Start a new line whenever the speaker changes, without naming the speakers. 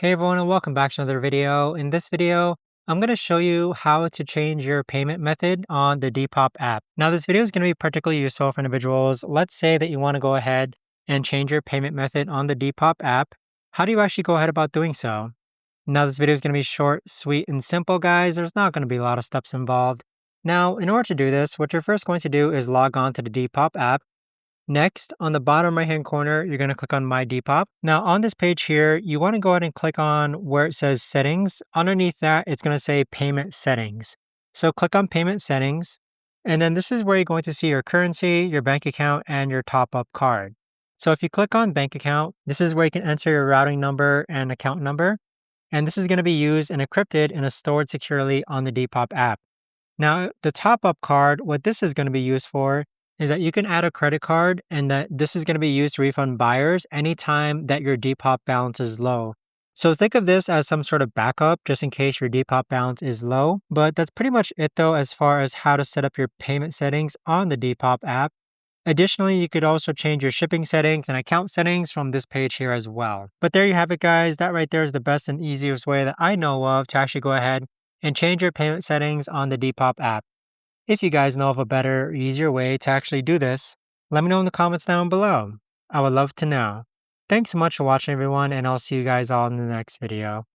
Hey everyone and welcome back to another video. In this video, I'm going to show you how to change your payment method on the Depop app. Now this video is going to be particularly useful for individuals. Let's say that you want to go ahead and change your payment method on the Depop app. How do you actually go ahead about doing so? Now this video is going to be short, sweet, and simple, guys. There's not going to be a lot of steps involved. Now, in order to do this, what you're first going to do is log on to the Depop app. Next, on the bottom right hand corner, you're going to click on My Depop. Now, on this page here, you want to go ahead and click on where it says Settings. Underneath that, it's going to say Payment Settings. So click on Payment Settings, and then this is where you're going to see your currency, your bank account, and your top up card. So if you click on Bank Account, this is where you can enter your routing number and account number, and this is going to be used and encrypted and stored securely on the Depop app. Now, the top up card, what this is going to be used for is that you can add a credit card and that this is going to be used to refund buyers anytime that your Depop balance is low. So think of this as some sort of backup just in case your Depop balance is low. But that's pretty much it though as far as how to set up your payment settings on the Depop app. Additionally, you could also change your shipping settings and account settings from this page here as well. But there you have it, guys. That right there is the best and easiest way that I know of to actually go ahead and change your payment settings on the Depop app. If you guys know of a better, easier way to actually do this, let me know in the comments down below. I would love to know. Thanks so much for watching everyone, and I'll see you guys all in the next video.